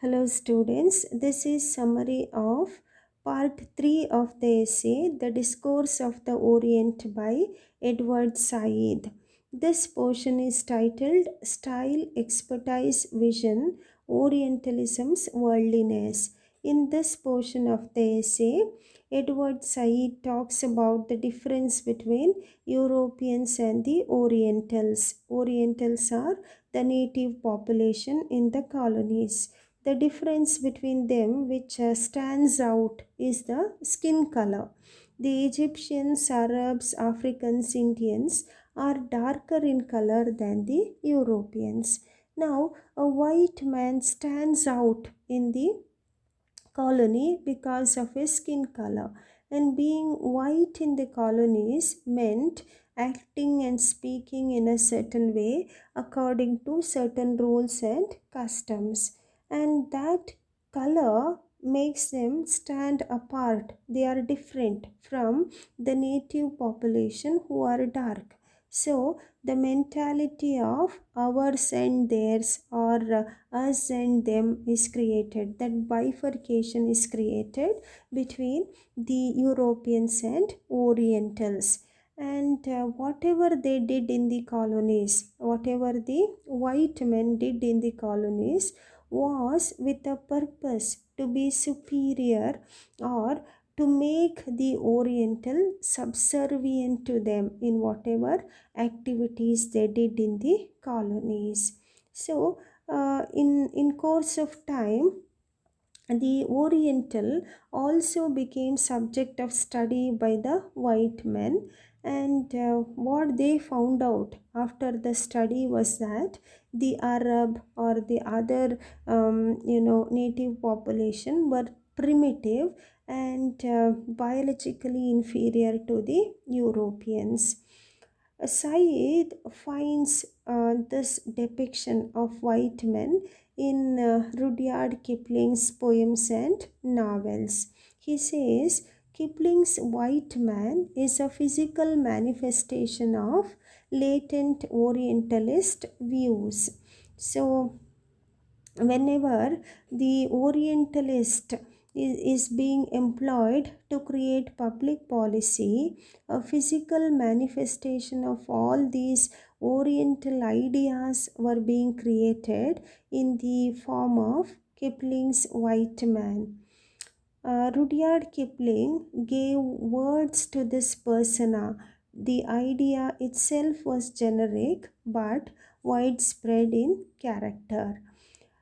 Hello students, this is summary of part 3 of the essay The Discourse of the Orient by Edward Said. This portion is titled Style, Expertise, Vision, Orientalism's Worldliness. In this portion of the essay, Edward Said talks about the difference between Europeans and the Orientals. Orientals are the native population in the colonies. The difference between them, which stands out, is the skin color. The Egyptians, Arabs, Africans, Indians are darker in color than the Europeans. Now, a white man stands out in the colony because of his skin color, and being white in the colonies meant acting and speaking in a certain way according to certain rules and customs, and that color makes them stand apart. They are different from the native population who are dark. So the mentality of ours and theirs, or us and them, is created. That bifurcation is created between the Europeans and Orientals. And whatever they did in the colonies, whatever the white men did in the colonies, was with a purpose to be superior, or to make the Oriental subservient to them in whatever activities they did in the colonies. So, in course of time, the Oriental also became subject of study by the white men, and what they found out after the study was that the Arab or the other native population were primitive and biologically inferior to the Europeans. Said finds this depiction of white men in Rudyard Kipling's poems and novels. He says Kipling's white man is a physical manifestation of latent Orientalist views. So, whenever the Orientalist is being employed to create public policy, a physical manifestation of all these Oriental ideas were being created in the form of Kipling's white man. Rudyard Kipling gave words to this persona. The idea itself was generic but widespread in character.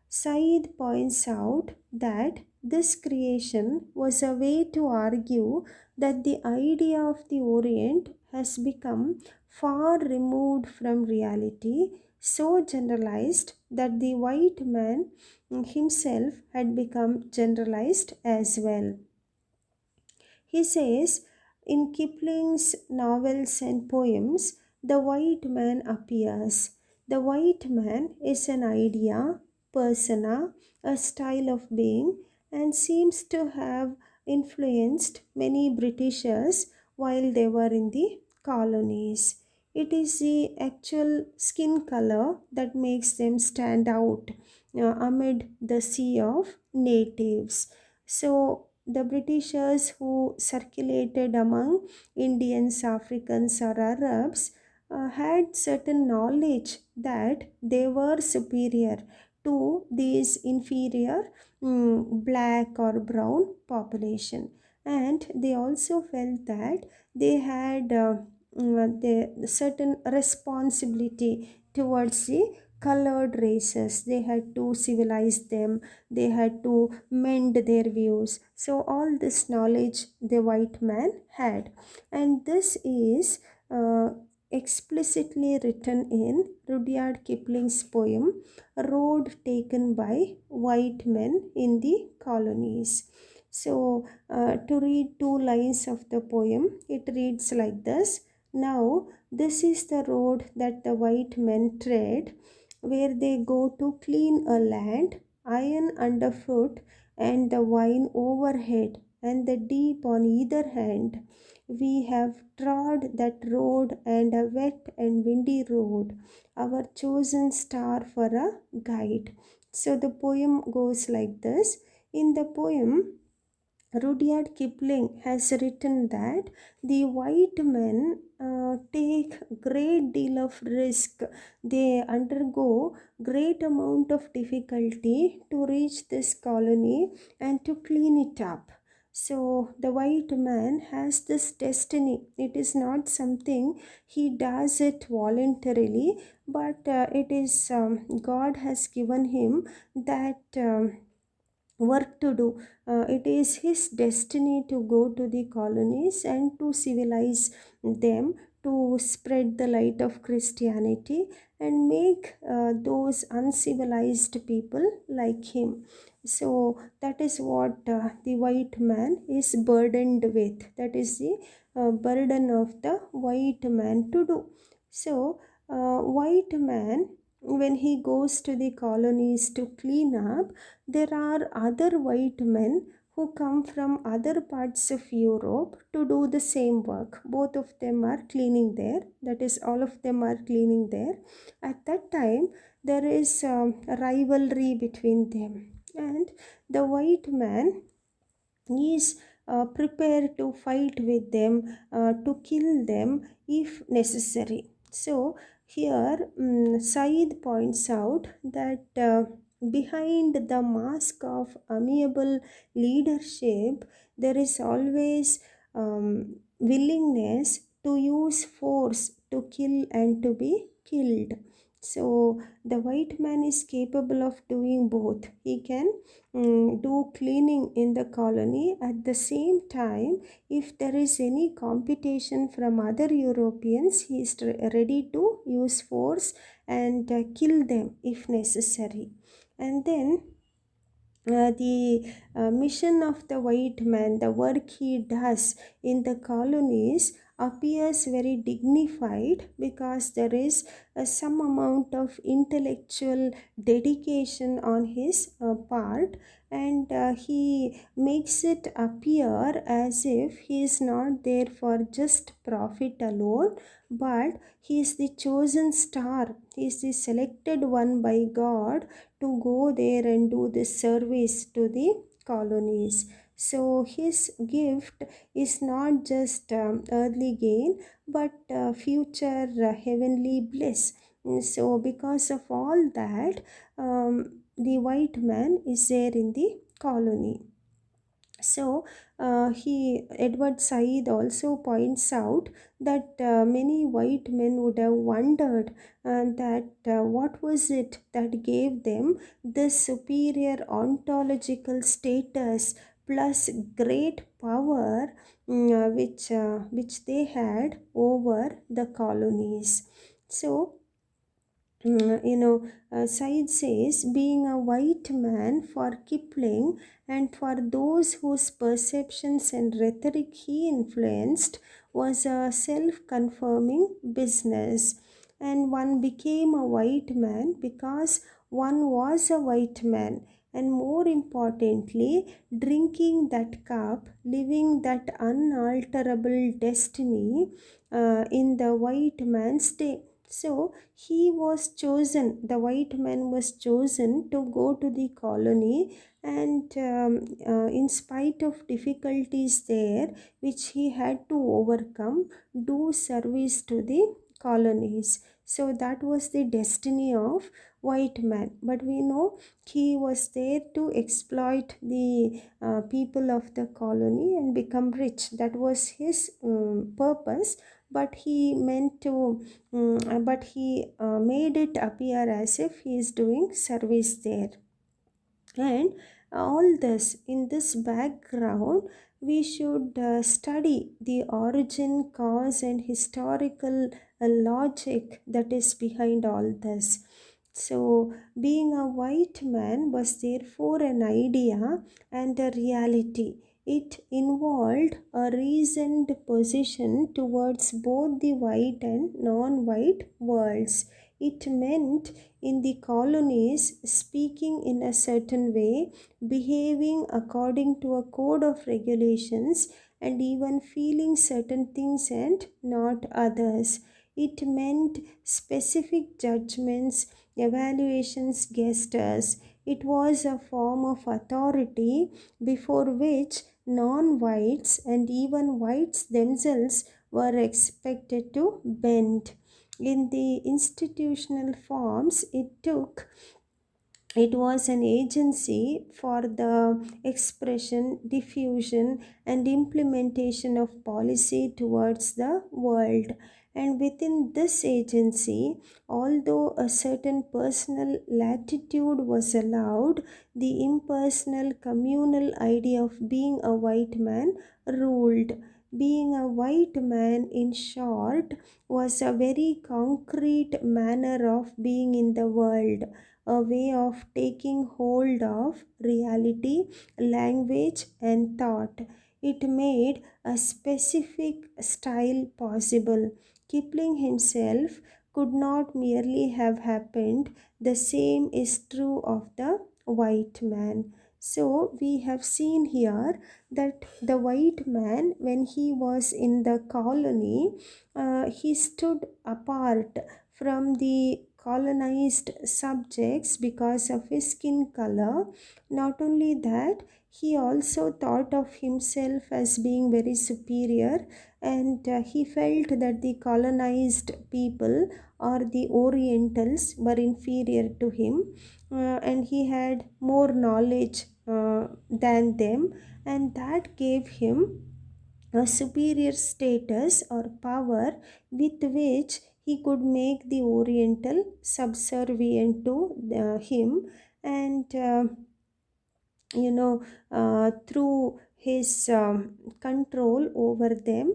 Said points out that this creation was a way to argue that the idea of the Orient has become far removed from reality, so generalized that the white man himself had become generalized as well. He says, in Kipling's novels and poems, the white man appears. The white man is an idea, persona, a style of being, and seems to have influenced many Britishers while they were in the colonies. It is the actual skin color that makes them stand out amid the sea of natives. So, the Britishers who circulated among Indians, Africans, or Arabs had certain knowledge that they were superior to these inferior black or brown population, and they also felt that they had the certain responsibility towards the colored races. They had to civilize them, they had to mend their views. So all this knowledge the white man had, and this is explicitly written in Rudyard Kipling's poem Road Taken by White Men in the Colonies. So to read two lines of the poem, it reads like this. Now this is the road that the white men tread, where they go to clean a land, iron underfoot and the wine overhead, and the deep on either hand. We have trod that road, and a wet and windy road, our chosen star for a guide. So the poem goes like this. In the poem, Rudyard Kipling has written that the white men take great deal of risk. They undergo great amount of difficulty to reach this colony and to clean it up. So the white man has this destiny. It is not something he does it voluntarily, but it is God has given him that. Work to do. It is his destiny to go to the colonies and to civilize them, to spread the light of Christianity and make those uncivilized people like him. So that is what the white man is burdened with. That is the burden of the white man to do. So, white man, when he goes to the colonies to clean up, there are other white men who come from other parts of Europe to do the same work. Both of them are cleaning there, that is, all of them are cleaning there. At that time, there is a rivalry between them, and the white man is prepared to fight with them, to kill them if necessary. So, here Said points out that behind the mask of amiable leadership, there is always willingness to use force to kill and to be killed. So, the white man is capable of doing both. He can do cleaning in the colony. At the same time, if there is any competition from other Europeans, he is ready to use force and kill them if necessary. And then the mission of the white man, the work he does in the colonies, appears very dignified because there is some amount of intellectual dedication on his part, and he makes it appear as if he is not there for just profit alone, but he is the chosen star, he is the selected one by God to go there and do this service to the colonies. So his gift is not just earthly gain, but future heavenly bliss. So because of all that, the white man is there in the colony. So he Edward Said also points out that many white men would have wondered that what was it that gave them this superior ontological status plus great power, which they had over the colonies. So Said says, being a white man for Kipling and for those whose perceptions and rhetoric he influenced was a self confirming business. And one became a white man because one was a white man. And more importantly, drinking that cup, living that unalterable destiny in the white man's day. So he was chosen, the white man was chosen to go to the colony, and in spite of difficulties there, which he had to overcome, do service to the colonies. So that was the destiny of white man. But we know he was there to exploit the people of the colony and become rich. That was his purpose. But he meant to but he made it appear as if he is doing service there. And all this, in this background, we should study the origin, cause, and historical logic that is behind all this. So, being a white man was therefore an idea and a reality. It involved a reasoned position towards both the white and non white worlds. It meant in the colonies, speaking in a certain way, behaving according to a code of regulations, and even feeling certain things and not others. It meant specific judgments, evaluations, gestures. It was a form of authority before which non whites and even whites themselves were expected to bend. In the institutional forms it took, it was an agency for the expression, diffusion, and implementation of policy towards the world. And within this agency, although a certain personal latitude was allowed, the impersonal communal idea of being a white man ruled. Being a white man, in short, was a very concrete manner of being in the world, a way of taking hold of reality, language, and thought. It made a specific style possible. Kipling himself could not merely have happened, the same is true of the white man. So, we have seen here that the white man, when he was in the colony, he stood apart from the colonized subjects because of his skin color. Not only that, he also thought of himself as being very superior, and he felt that the colonized people or the Orientals were inferior to him, and he had more knowledge than them, and that gave him a superior status or power with which he could make the Oriental subservient to him, and through his control over them,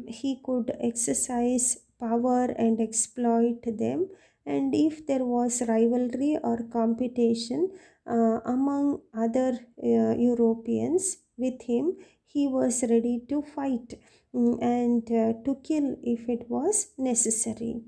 he could exercise power and exploit them. And if there was rivalry or competition among other Europeans with him, he was ready to fight, and to kill if it was necessary.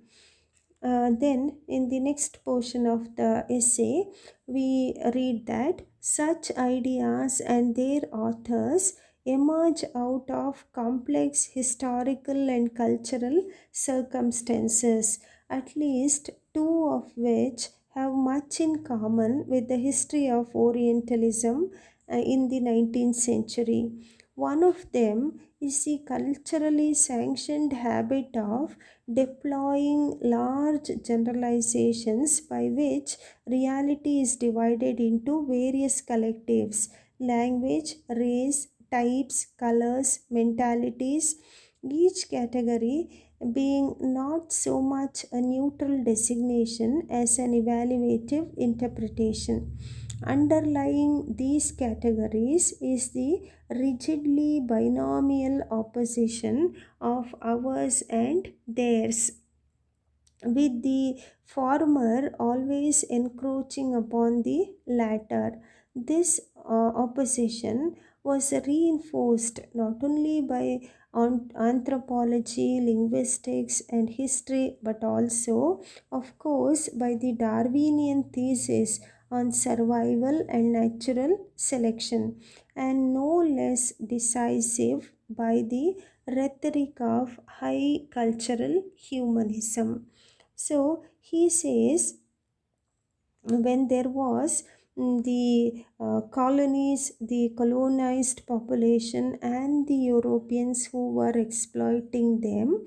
Then, in the next portion of the essay, we read that such ideas and their authors emerge out of complex historical and cultural circumstances, at least two of which have much in common with the history of Orientalism in the 19th century. One of them is the culturally sanctioned habit of deploying large generalizations by which reality is divided into various collectives: language, race, types, colors, mentalities, each category being not so much a neutral designation as an evaluative interpretation. Underlying these categories is the rigidly binomial opposition of ours and theirs, with the former always encroaching upon the latter. This opposition was reinforced not only by anthropology, linguistics, and history, but also, of course, by the Darwinian thesis on survival and natural selection, and no less decisive by the rhetoric of high cultural humanism. So he says, when there was the colonies, the colonized population, and the Europeans who were exploiting them,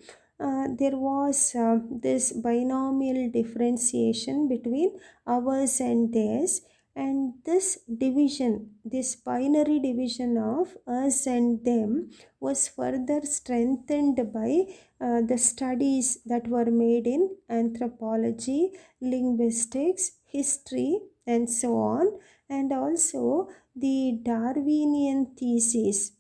there was this binomial differentiation between ours and theirs. And this division, this binary division of us and them, was further strengthened by the studies that were made in anthropology, linguistics, history, and so on, and also the Darwinian thesis,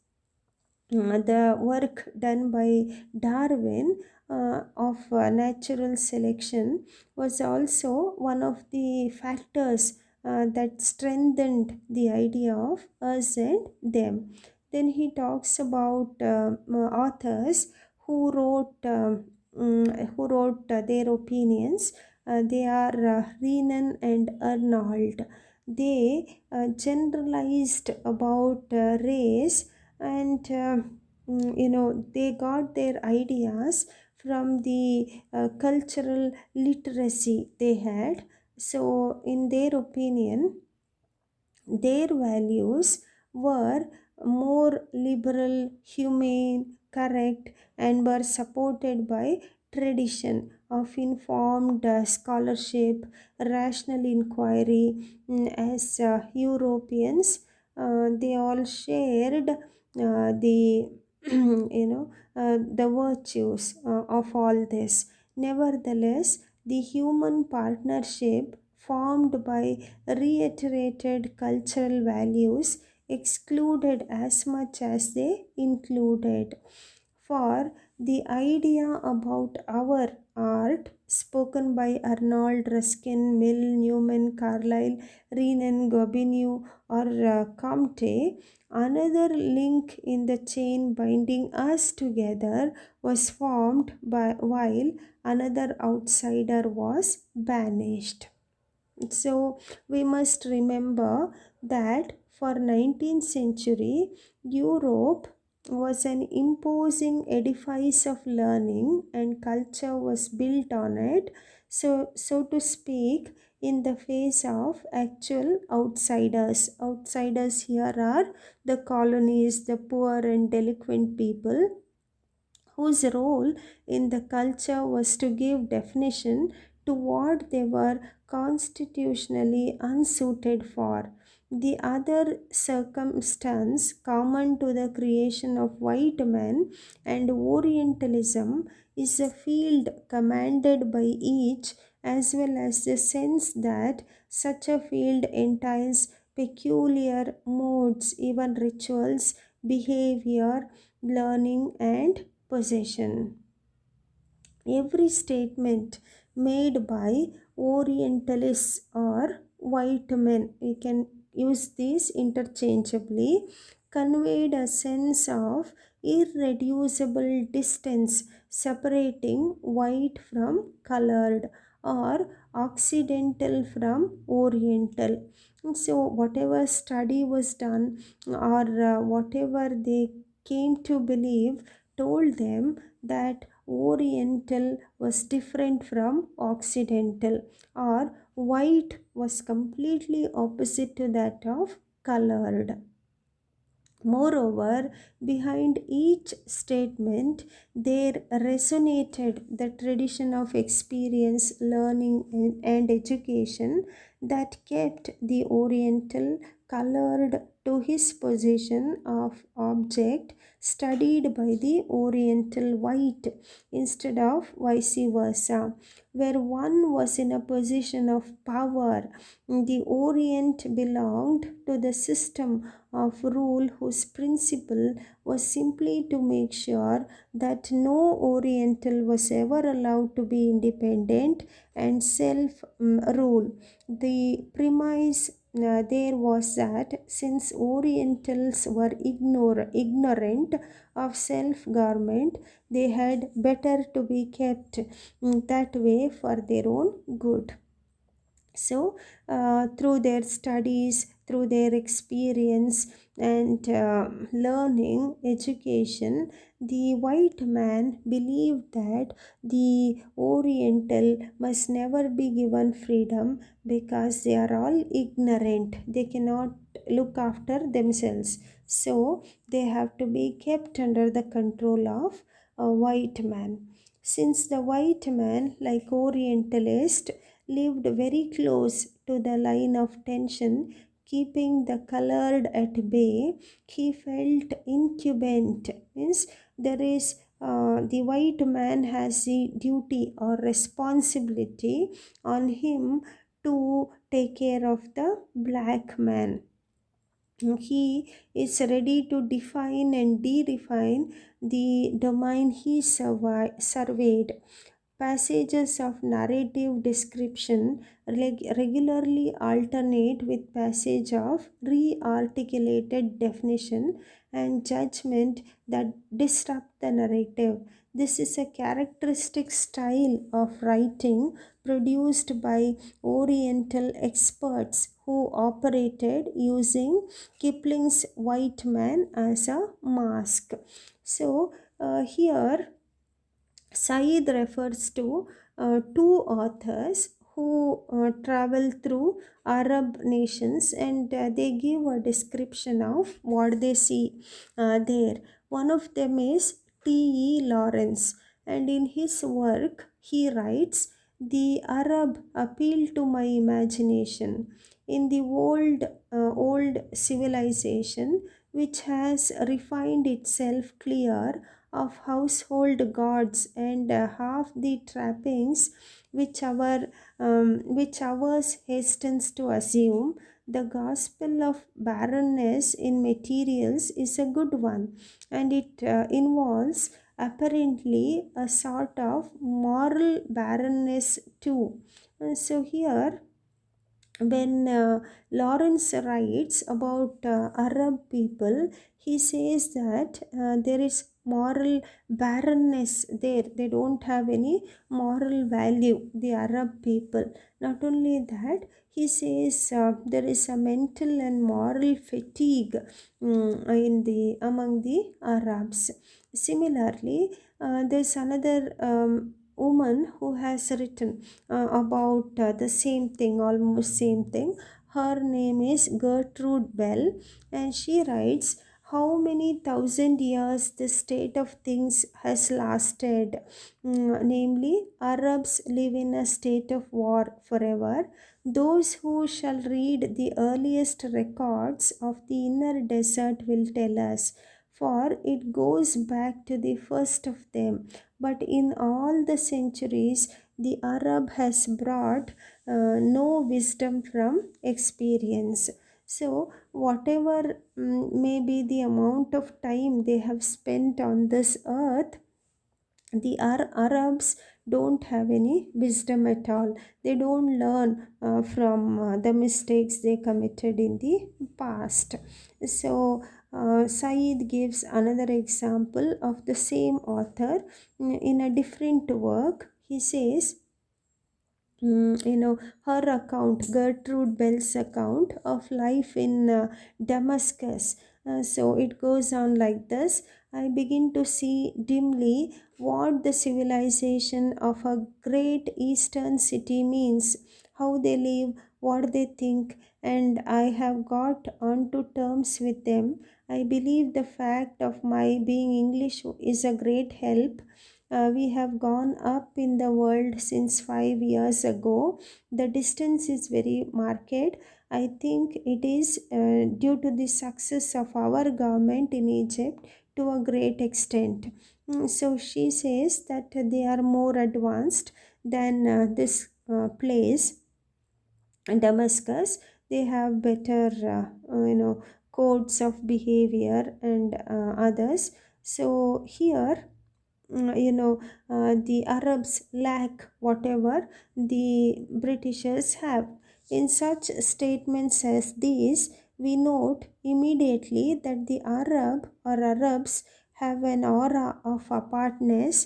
the work done by Darwin of natural selection was also one of the factors that strengthened the idea of us and them. Then he talks about authors who wrote their opinions They are Renan and Arnold. They generalized about race and they got their ideas from the cultural literacy they had. So, in their opinion, their values were more liberal, humane, correct, and were supported by tradition of informed scholarship, rational inquiry. As Europeans, they all shared the the virtues of all this. Nevertheless, the human partnership formed by reiterated cultural values excluded as much as they included. For the idea about our art, spoken by Arnold, Ruskin, Mill, Newman, Carlyle, Renan, Gobineau, or Comte, another link in the chain binding us together was formed by, while another outsider was banished. So we must remember that for 19th century Europe was an imposing edifice of learning and culture was built on it, so to speak, in the face of actual outsiders here are the colonies, the poor and delinquent people whose role in the culture was to give definition to what they were constitutionally unsuited for. The other circumstance common to the creation of white men and Orientalism is a field commanded by each, as well as the sense that such a field entails peculiar modes, even rituals, behavior, learning, and possession. Every statement made by Orientalists or white men, we can use these interchangeably, conveyed a sense of irreducible distance separating white from colored or Occidental from Oriental. So, whatever study was done or whatever they came to believe told them that Oriental was different from Occidental, or white was completely opposite to that of colored. Moreover, behind each statement, there resonated the tradition of experience, learning, and education that kept the Oriental colored to his position of object studied by the Oriental white instead of vice versa. Where one was in a position of power, the Orient belonged to the system of rule whose principle was simply to make sure that no Oriental was ever allowed to be independent and self rule. The premise there was that since Orientals were ignorant of self government, they had better to be kept that way for their own good. So, through their studies, through their experience and learning, education, the white man believed that the Oriental must never be given freedom because they are all ignorant. They cannot look after themselves. So, they have to be kept under the control of a white man. Since the white man, like Orientalist, lived very close to the line of tension, keeping the colored at bay, he felt incumbent. Means there is the white man has the duty or responsibility on him to take care of the black man. He is ready to define and de-refine the domain he surveyed. Passages of narrative description regularly alternate with passage of re-articulated definition and judgment that disrupt the narrative. This is a characteristic style of writing produced by Oriental experts who operated using Kipling's white man as a mask. So, here Said refers to two authors who travel through Arab nations, and they give a description of what they see there. One of them is T.E. Lawrence, and in his work, he writes, "The Arab appeal to my imagination. In the old civilization, which has refined itself clear of household gods and half the trappings which ours hastens to assume, the gospel of barrenness in materials is a good one, and it involves apparently a sort of moral barrenness too." So here when Lawrence writes about Arab people, he says that there is moral barrenness there. They don't have any moral value, the Arab people. Not only that, he says there is a mental and moral fatigue among the Arabs. Similarly, there's another woman who has written about the same thing, almost same thing. Her name is Gertrude Bell, and she writes, "How many thousand years this state of things has lasted? Namely, Arabs live in a state of war forever. Those who shall read the earliest records of the inner desert will tell us, for it goes back to the first of them. But in all the centuries, the Arab has brought no wisdom from experience." So, whatever may be the amount of time they have spent on this earth, the Arabs don't have any wisdom at all. They don't learn from the mistakes they committed in the past. So, Said gives another example of the same author in a different work. He says, her account, Gertrude Bell's account of life in Damascus. So it goes on like this: "I begin to see dimly what the civilization of a great eastern city means, how they live, what they think, and I have got onto terms with them. I believe the fact of my being English is a great help. We have gone up in the world since 5 years ago. The distance is very marked. I think it is due to the success of our government in Egypt to a great extent." So she says that they are more advanced than this place, Damascus. They have better, codes of behavior and others. So here the Arabs lack whatever the Britishers have. In such statements as these, we note immediately that the Arab or Arabs have an aura of apartness,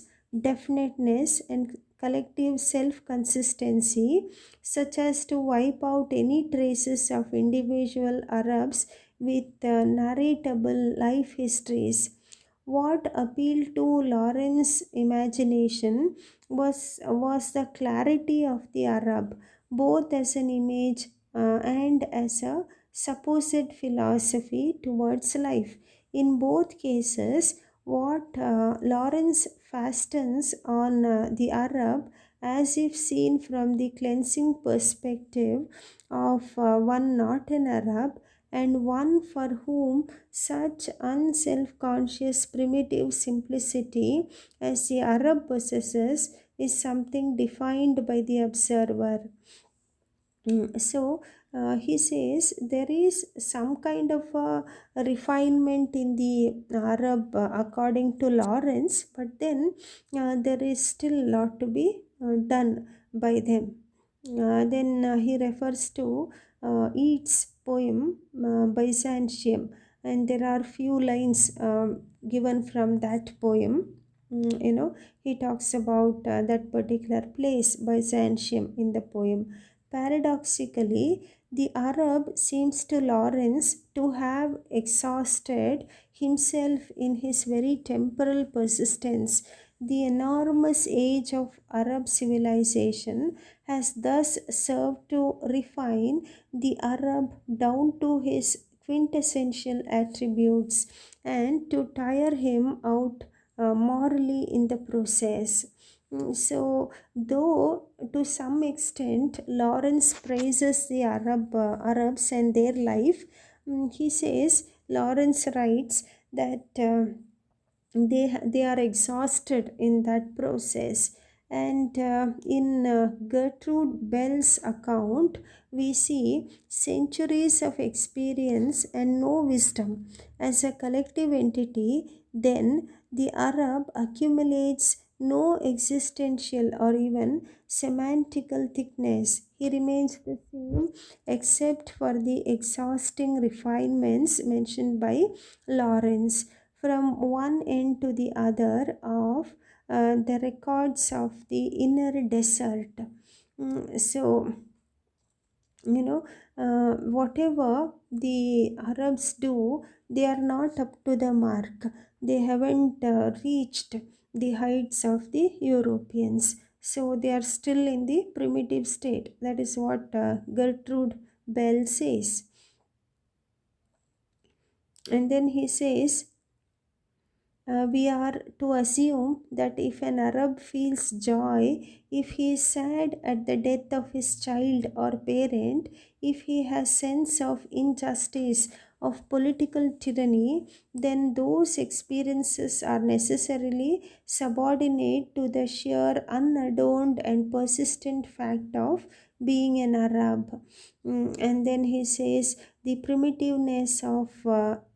definiteness, and collective self consistency, such as to wipe out any traces of individual Arabs with narratable life histories. What appealed to Lawrence's imagination was the clarity of the Arab, both as an image and as a supposed philosophy towards life. In both cases, what Lawrence fastens on the Arab, as if seen from the cleansing perspective of one not an Arab, and one for whom such unself-conscious primitive simplicity as the Arab possesses is something defined by the observer. So he says there is some kind of a refinement in the Arab according to Lawrence, but then there is still a lot to be done by them. Then he refers to Yeats' poem Byzantium, and there are few lines given from that poem. he talks about that particular place, Byzantium, in the poem. Paradoxically, the Arab seems to Lawrence to have exhausted himself in his very temporal persistence. The enormous age of Arab civilization has thus served to refine the Arab down to his quintessential attributes and to tire him out morally in the process. So, though to some extent Lawrence praises the Arabs and their life, he says, Lawrence writes that they are exhausted in that process. And in Gertrude Bell's account, we see centuries of experience and no wisdom as a collective entity. Then the Arab accumulates no existential or even semantical thickness. He remains the same except for the exhausting refinements mentioned by Lawrence. From one end to the other of the records of the inner desert. So, whatever the Arabs do, they are not up to the mark. They haven't reached the heights of the Europeans. So, they are still in the primitive state. That is what Gertrude Bell says. And then he says, we are to assume that if an Arab feels joy, if he is sad at the death of his child or parent, if he has sense of injustice, of political tyranny, then those experiences are necessarily subordinate to the sheer unadorned and persistent fact of being an Arab. And then he says the primitiveness of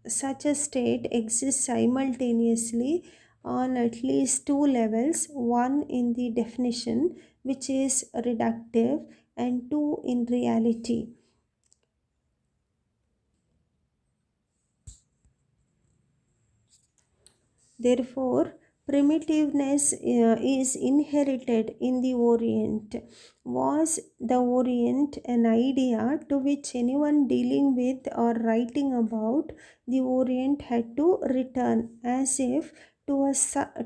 such a state exists simultaneously on at least two levels, one in the definition, which is reductive, and two in reality. Therefore, primitiveness is inherited in the Orient. Was the Orient an idea to which anyone dealing with or writing about the Orient had to return as if to a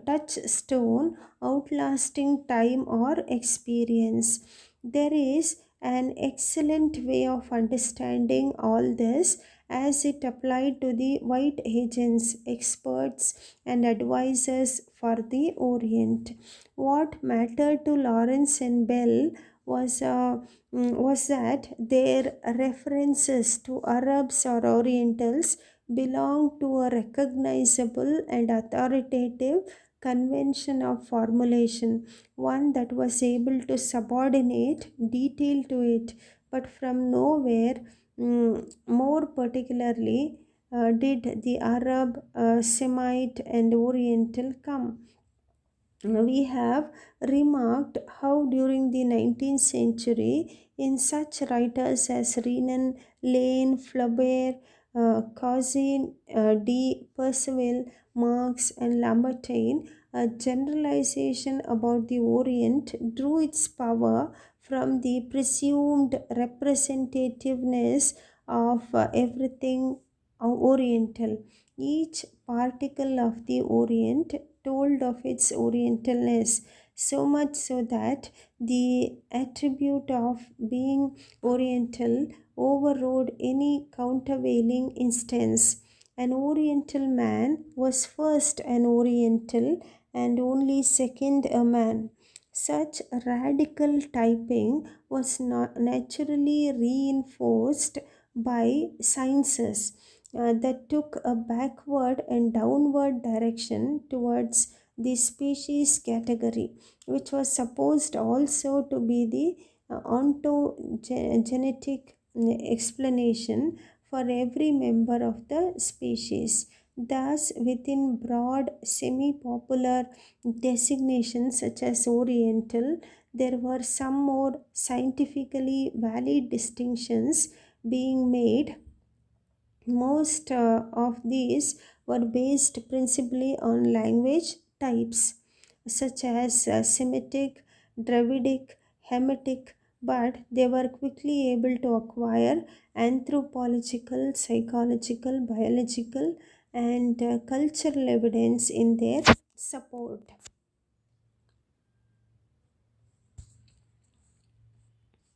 touchstone outlasting time or experience? There is an excellent way of understanding all this as it applied to the white agents, experts, and advisors for the Orient. What mattered to Lawrence and Bell was that their references to Arabs or Orientals belonged to a recognizable and authoritative convention of formulation, one that was able to subordinate detail to it, but from nowhere. More particularly, did the Arab, Semite, and Oriental come. We have remarked how during the 19th century, in such writers as Renan, Lane, Flaubert, Cousin, D. Percival, Marx, and Lamartine, a generalization about the Orient drew its power from the presumed representativeness of everything Oriental. Each particle of the Orient told of its Orientalness, so much so that the attribute of being Oriental overrode any countervailing instance. An Oriental man was first an Oriental and only second a man. Such radical typing was not naturally reinforced by sciences that took a backward and downward direction towards the species category, which was supposed also to be the ontogenetic explanation for every member of the species. Thus, within broad semi popular designations such as Oriental, there were some more scientifically valid distinctions being made. Most of these were based principally on language types. such as Semitic, Dravidic, Hamitic, but they were quickly able to acquire anthropological, psychological, biological, and cultural evidence in their support.